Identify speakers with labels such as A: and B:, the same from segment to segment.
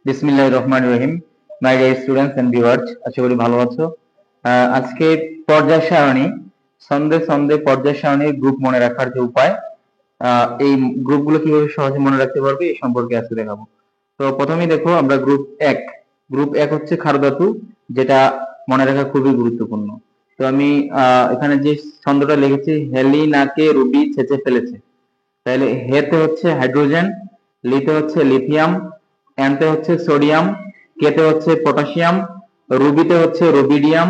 A: বিসমিল্লাহির রহমানির রহিম। My dear students and viewers, আশা করি ভালো আছো। আজকে পর্যায় সারণী, ছন্দে ছন্দে পর্যায় সারণীর গ্রুপ মনে রাখার যে উপায়, এই গ্রুপগুলো কিভাবে সহজে মনে রাখতে পারবে এই সম্পর্কে আজকে দেখাবো। তো প্রথমেই দেখো, আমরা গ্রুপ এক হচ্ছে খারধাতু, যেটা মনে রাখা খুবই গুরুত্বপূর্ণ। তো আমি এখানে যে ছন্দটা লিখেছি, হেলিনাকে রুবি ছেঁচে ফেলেছে। তাহলে হেতে হচ্ছে হাইড্রোজেন, লিতে হচ্ছে লিথিয়াম, এনতে হচ্ছে সোডিয়াম, কেতে হচ্ছে পটাশিয়াম, রুবিতে হচ্ছে রুবিডিয়াম,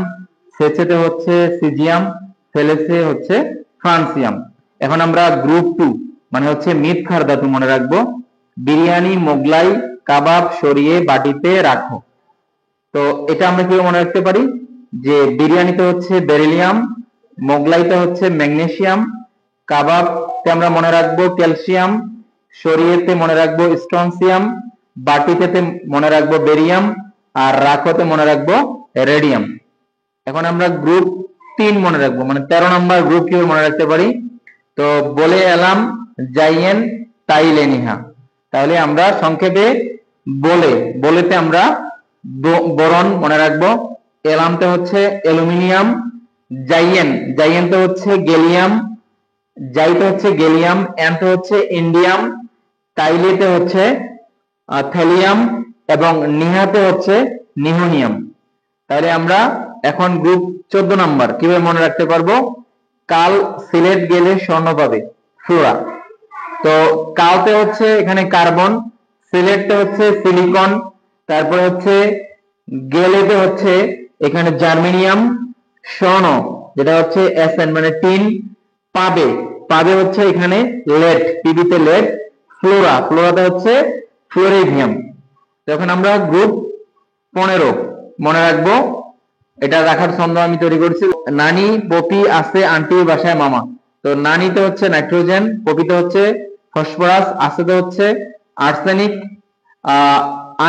A: সেচেতে হচ্ছে সিজিয়াম, ফেলেসে হচ্ছে ফ্রান্সিয়াম। এখন আমরা গ্রুপ টু মানে হচ্ছে মৃৎ ক্ষার ধাতু মনে রাখবো। বিরিয়ানি, মোগলাই, কাবাব সরিয়ে বাটিতে রাখো। তো এটা আমরা কি মনে রাখতে পারি যে বিরিয়ানিতে হচ্ছে বেরিলিয়াম, মোগলাইতে হচ্ছে ম্যাগনেসিয়াম, কাবাবতে আমরা মনে রাখবো ক্যালসিয়াম, সরিয়েতে মনে রাখবো স্ট্রনসিয়াম, বাটিতে মনে রাখবো বেরিয়াম, আর রাখোতে মনে রাখবো রেডিয়াম। এখন আমরা গ্রুপ 3 মনে রাখবো, মানে 13 নম্বর গ্রুপ কিভাবে মনে রাখতে পারি। তো বলে এলাম যাইয়েন তাইলে নিহা। তাহলে আমরা সংক্ষেপে বলেতে আমরা বোরন মনে রাখবো, এলামতে হচ্ছে অ্যালুমিনিয়াম, জাইয়েনতে হচ্ছে গ্যালিয়াম, জাইতে হচ্ছে গ্যালিয়াম, এনতে হচ্ছে ইন্ডিয়াম, তাইলেতে হচ্ছে থ্যালিয়াম এবং নিহাতে হচ্ছে নিহোনিয়াম। তাহলে আমরা এখন গ্রুপ 14 নাম্বার কিভাবে মনে রাখতে পারবো। কাল সিলেট গেলে স্বর্ণ পাবে, ফ্লোরা। তো কালতে হচ্ছে এখানে কার্বন, সিলেটতে হচ্ছে সিলিকন, তারপরে হচ্ছে গেলেতে হচ্ছে এখানে জার্মেনিয়াম, স্বর্ণ যেটা হচ্ছে এসএন মানে টিন, পাবে হচ্ছে এখানে লেড, পিবিতে লেড, ফ্লোরাতে হচ্ছে ফ্লোরিডিয়াম। যখন আমরা গ্রুপ 15 মনে রাখবো, এটা রাখার ছন্দ আমি তৈরি করছি। নানি পপি আছে আন্টির বাসায় মামা। তো নানিতে হচ্ছে নাইট্রোজেন, পপিতে হচ্ছে ফসফরাস, আসেতে হচ্ছে আর্সেনিক,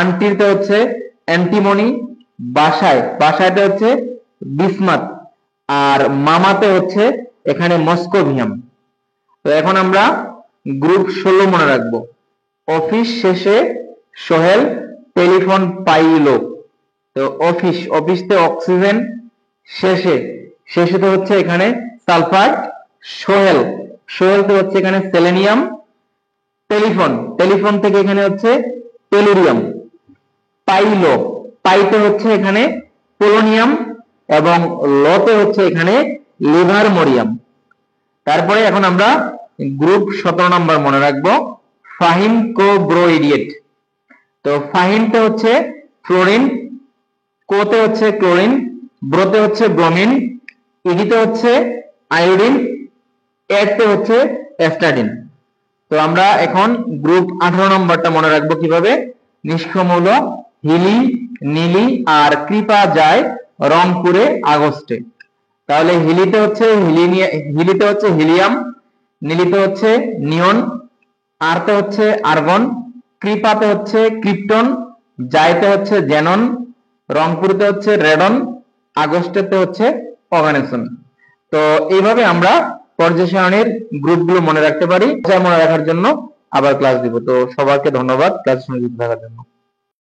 A: আন্টিতে হচ্ছে অ্যান্টিমনি, বাসায়তে হচ্ছে বিসমাথ, আর মামাতে হচ্ছে এখানে মস্কোভিয়াম। তো এখন আমরা গ্রুপ 16 মনে রাখবো। অফিস শেষে সোহেল টেলিফোন পাইলো। তো অফিসতে অক্সিজেন, শেষেতে হচ্ছে এখানে সালফার, সোহেলতে হচ্ছে এখানে সেলেনিয়াম, টেলিফোন থেকে এখানে হচ্ছে টেলুরিয়াম, পাইতে হচ্ছে এখানে পোলোনিয়াম এবং লতে হচ্ছে এখানে লিভারমোরিয়াম। তারপরে এখন আমরা গ্রুপ 17 নাম্বার মনে রাখবো। ফাহিম কো ব্রো ইডিয়েট। তো ফাহিমতে হচ্ছে ফ্লোরিন, কোতে হচ্ছে ক্লোরিন, ব্রোতে হচ্ছে ব্রোমিন, ইডিতে হচ্ছে আয়োডিন, এতে হচ্ছে অ্যাস্টাডিন। তো আমরা এখন গ্রুপ 18 নম্বরটা মনে রাখবো কিভাবে। নিষ্ক্রমৌল হিলি, নীলি আর কৃপা যায় রংপুরে আগস্টে। তাহলে হিলিতে হচ্ছে হিলিয়াম, নীলিতে হচ্ছে নিয়ন, আরতে হচ্ছে আর্গন, কৃপাতে হচ্ছে ক্রিপ্টন, জাইতে হচ্ছে জেনন, রংপুরতে হচ্ছে রেডন, আগস্টেতে হচ্ছে অর্গানিজম। তো এইভাবে আমরা পর্যায় সারণীর গ্রুপগুলো মনে রাখতে পারি। মনে রাখার জন্য আবার ক্লাস দিব। তো সবাইকে ধন্যবাদ ক্লাস শুনে থাকার জন্য।